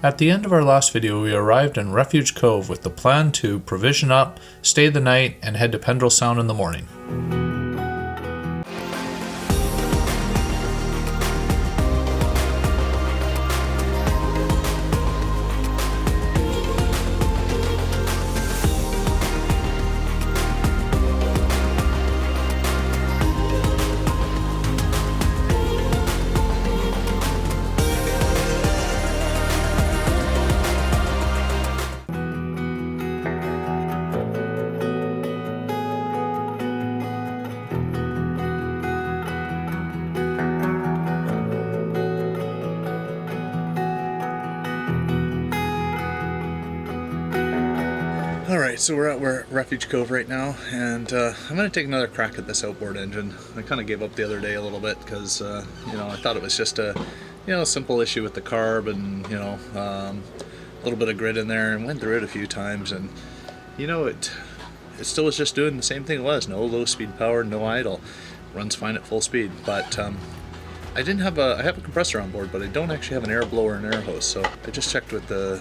At the end of our last video, we arrived in Refuge Cove with the plan to provision up, stay the night, and head to Pendrell Sound in the morning. Alright, so we're at Refuge Cove right now, and I'm going to take another crack at this outboard engine. I kind of gave up the other day a little bit because, I thought it was just a, simple issue with the carb and, a little bit of grit in there, and went through it a few times, and, it still was just doing the same thing it was. No low speed power, no idle. Runs fine at full speed, but I have a compressor on board, but I don't actually have an air blower and air hose, so I just checked with the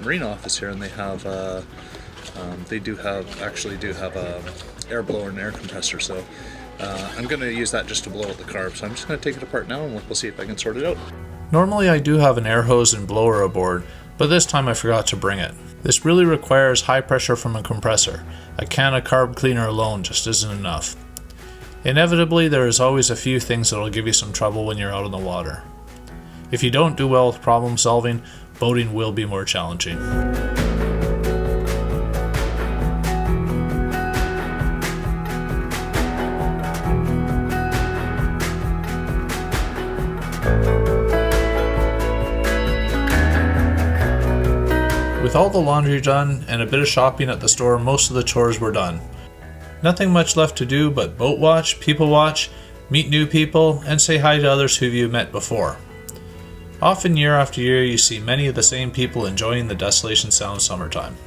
marine office here, and they have they do have a air blower and air compressor, so I'm going to use that just to blow out the carb. So I'm just going to take it apart now, and we'll see if I can sort it out. Normally I do have an air hose and blower aboard, but this time I forgot to bring it. This really requires high pressure from a compressor. A can of carb cleaner alone just isn't enough. Inevitably, there is always a few things that will give you some trouble when you're out on the water. If you don't do well with problem solving, boating will be more challenging. With all the laundry done and a bit of shopping at the store, most of the chores were done. Nothing much left to do but boat watch, people watch, meet new people, and say hi to others who you've met before. Often year after year you see many of the same people enjoying the Desolation Sound summertime.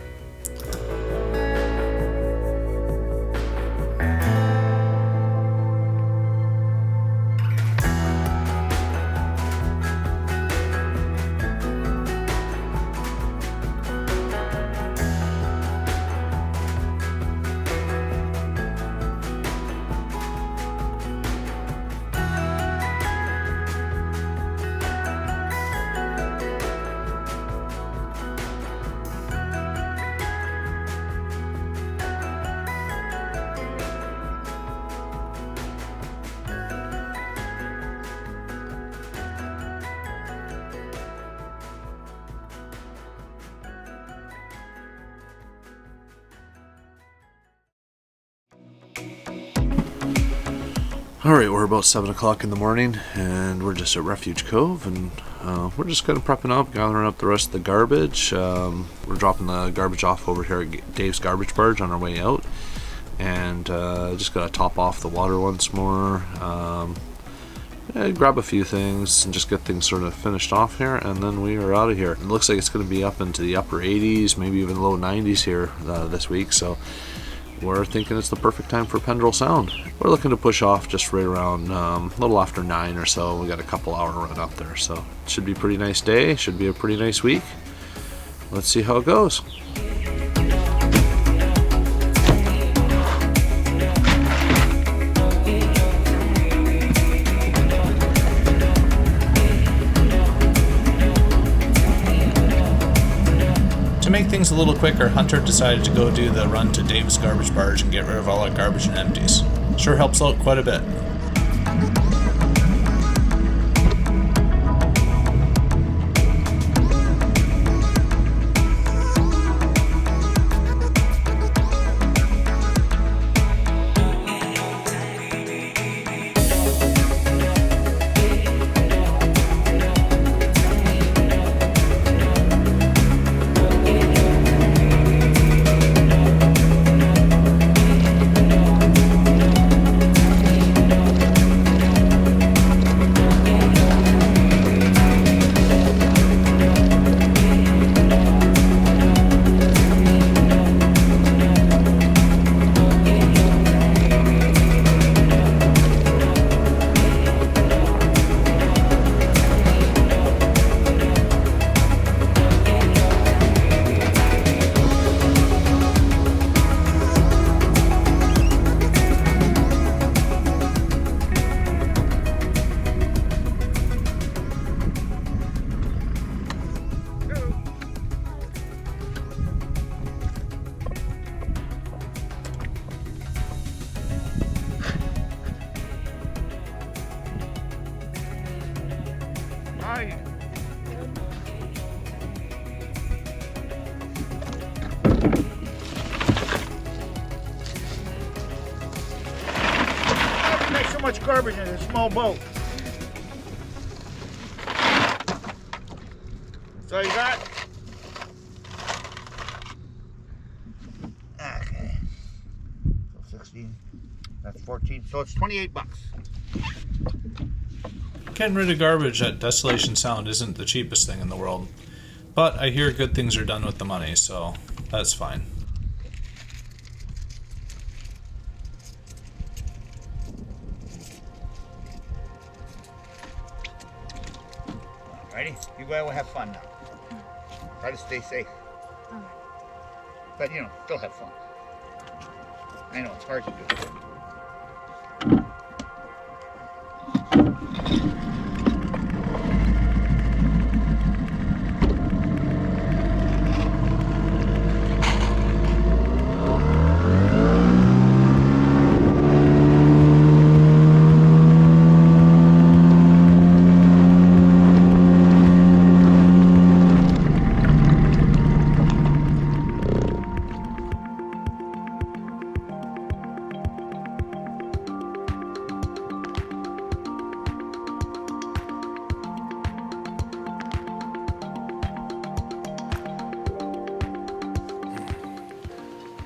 Alright, we're about 7 o'clock in the morning, and we're just at Refuge Cove, and we're just kind of prepping up, gathering up the rest of the garbage. We're dropping the garbage off over here at Dave's garbage barge on our way out, and just gotta top off the water once more, grab a few things, and just get things sort of finished off here, and then we are out of here. It looks like it's going to be up into the upper 80s, maybe even low 90s here this week, so we're thinking it's the perfect time for Pendrell Sound. We're looking to push off just right around a little after 9 or so. We got a couple hour run up there, so it should be a pretty nice day, should be a pretty nice week. Let's see how it goes. To make things a little quicker, Hunter decided to go do the run to Dave's garbage barge and get rid of all our garbage and empties. Sure helps out quite a bit. right. There's so much garbage in a small boat. So you got? Okay. So 16. That's 14. So it's 28 bucks. Getting rid of garbage at Desolation Sound isn't the cheapest thing in the world, but I hear good things are done with the money, so that's fine. Alrighty, you go out and have fun now. Try to stay safe. But you know, still have fun. I know it's hard to do.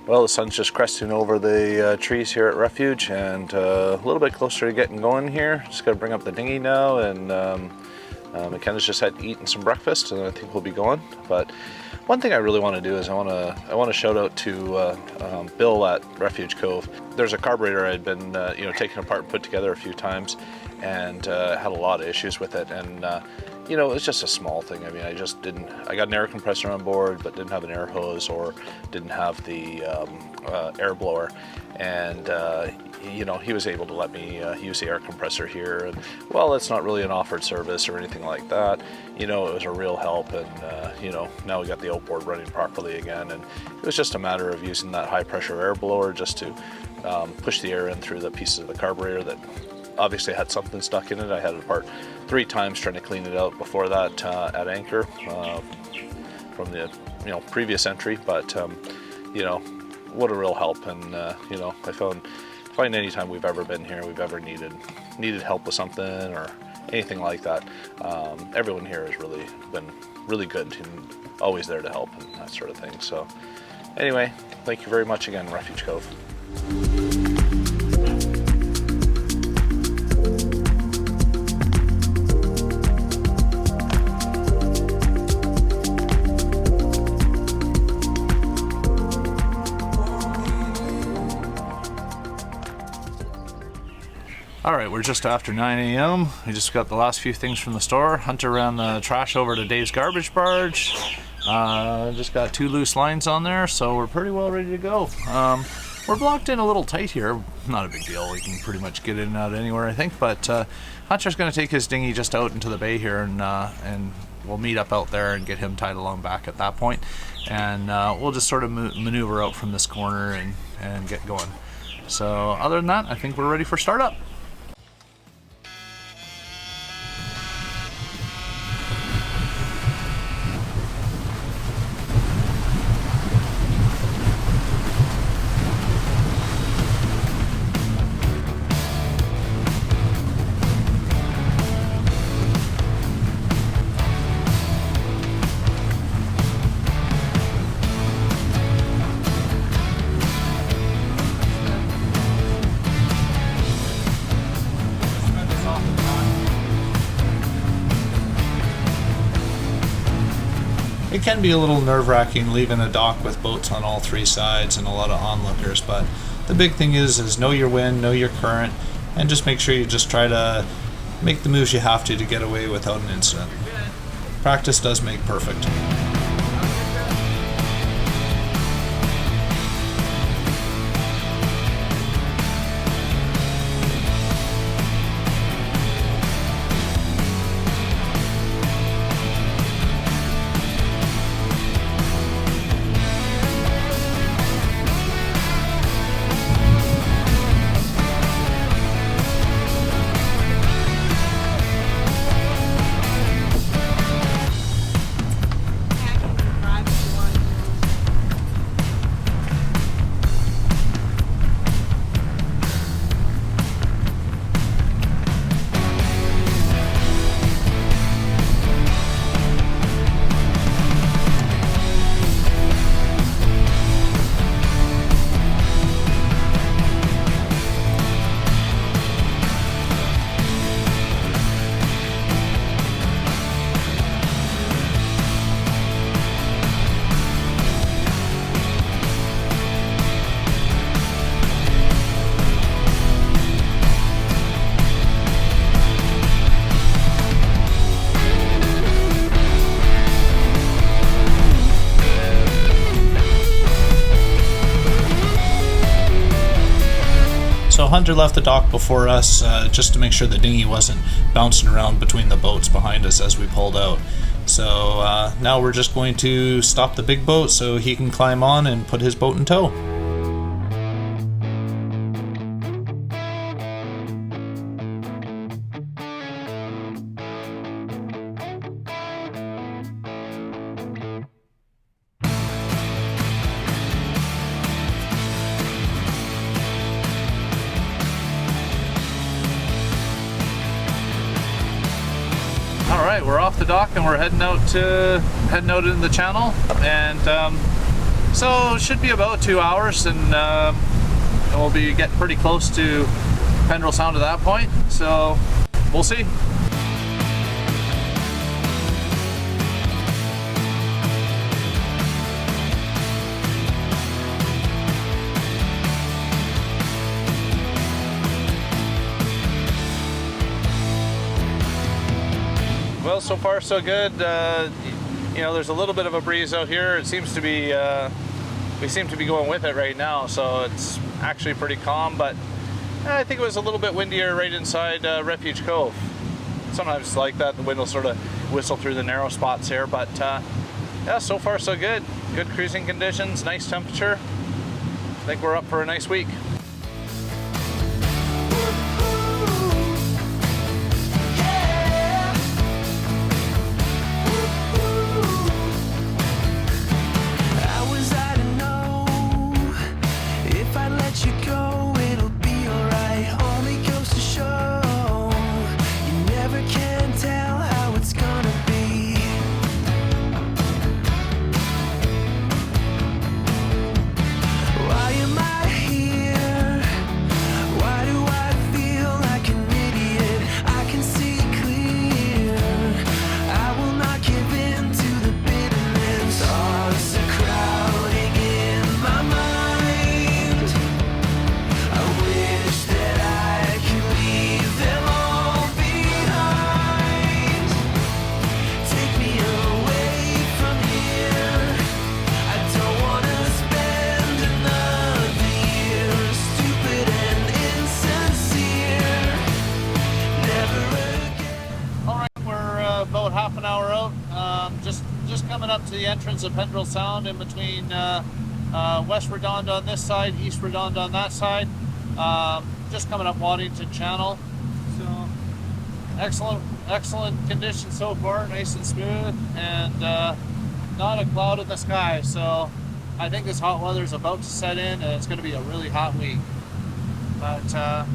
Well, the sun's just cresting over the trees here at Refuge, and a little bit closer to getting going here. Just got to bring up the dinghy now, and Makena's just had eaten some breakfast, and I think we'll be going. But one thing I really want to do is I want to shout out to Bill at Refuge Cove. There's a carburetor I'd been taken apart and put together a few times, and had a lot of issues with it, and you know, it's just a small thing. I mean, I got an air compressor on board, but didn't have an air hose or didn't have the air blower. And, you know, he was able to let me use the air compressor here. And, well, it's not really an offered service or anything like that. You know, it was a real help. And, you know, now we got the outboard running properly again. And it was just a matter of using that high pressure air blower just to push the air in through the pieces of the carburetor that obviously had something stuck in it. I had it apart 3 times trying to clean it out before that at anchor from the previous entry, but you know, what a real help. And you know, I find anytime we've ever been here, we've ever needed help with something or anything like that, everyone here has really been really good and always there to help and that sort of thing. So anyway, thank you very much again, Refuge Cove. Alright, we're just after 9 a.m. We just got the last few things from the store. Hunter ran the trash over to Dave's garbage barge. Just got 2 loose lines on there, so we're pretty well ready to go. We're blocked in a little tight here. Not a big deal. We can pretty much get in and out anywhere, I think. But Hunter's going to take his dinghy just out into the bay here, and we'll meet up out there and get him tied along back at that point. And we'll just sort of maneuver out from this corner and get going. So other than that, I think we're ready for startup. It can be a little nerve-wracking leaving a dock with boats on all 3 sides and a lot of onlookers, but the big thing is know your wind, know your current, and just make sure you just try to make the moves you have to get away without an incident. Practice does make perfect. Hunter left the dock before us just to make sure the dinghy wasn't bouncing around between the boats behind us as we pulled out. So now we're just going to stop the big boat so he can climb on and put his boat in tow. Alright, we're off the dock and we're heading out in the channel, and so it should be about 2 hours, and we'll be getting pretty close to Pendrell Sound at that point, so we'll see. Well, so far so good. You know, there's a little bit of a breeze out here. It seems to be, we seem to be going with it right now, so it's actually pretty calm, but I think it was a little bit windier right inside Refuge Cove. Sometimes it's like that, the wind will sort of whistle through the narrow spots here, but yeah, so far so good. Good cruising conditions, nice temperature. I think we're up for a nice week. About half an hour out, just coming up to the entrance of Pendrell Sound, in between West Redonda on this side, East Redonda on that side. Just coming up Waddington Channel. So excellent conditions so far, nice and smooth, and not a cloud in the sky. So I think this hot weather is about to set in, and it's going to be a really hot week. But yeah,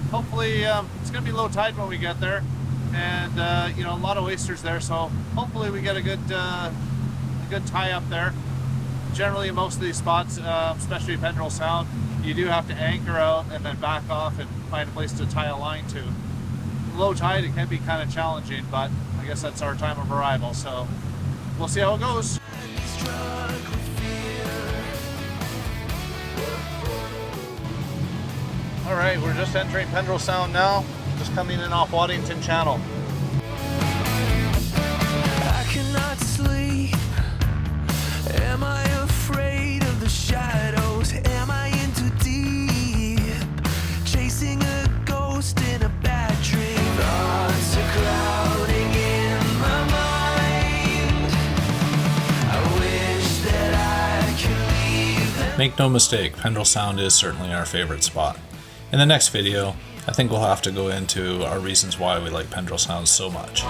hopefully it's going to be low tide when we get there. And you know, a lot of oysters there, so hopefully we get a good tie up there. Generally, in most of these spots, especially Pendrell Sound, you do have to anchor out and then back off and find a place to tie a line to. Low tide, it can be kind of challenging, but I guess that's our time of arrival, so we'll see how it goes. All right, we're just entering Pendrell Sound now. Just coming in off Waddington Channel. I cannot sleep. Am I afraid of the shadows? Am I in too deep? Chasing a ghost in a bad dream. Thoughts are crowding in my mind. I wish that I could leave them. Make no mistake, Pendrell Sound is certainly our favorite spot. In the next video, I think we'll have to go into our reasons why we like Pendrell Sound so much.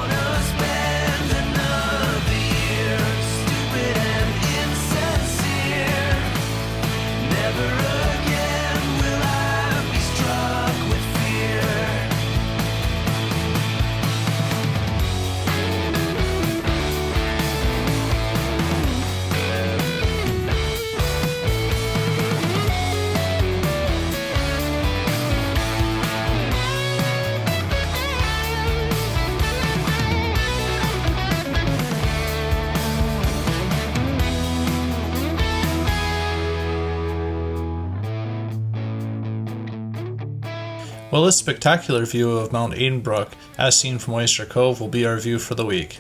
Well, this spectacular view of Mount Aidenbrook, as seen from Oyster Cove, will be our view for the week.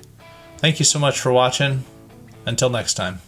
Thank you so much for watching. Until next time.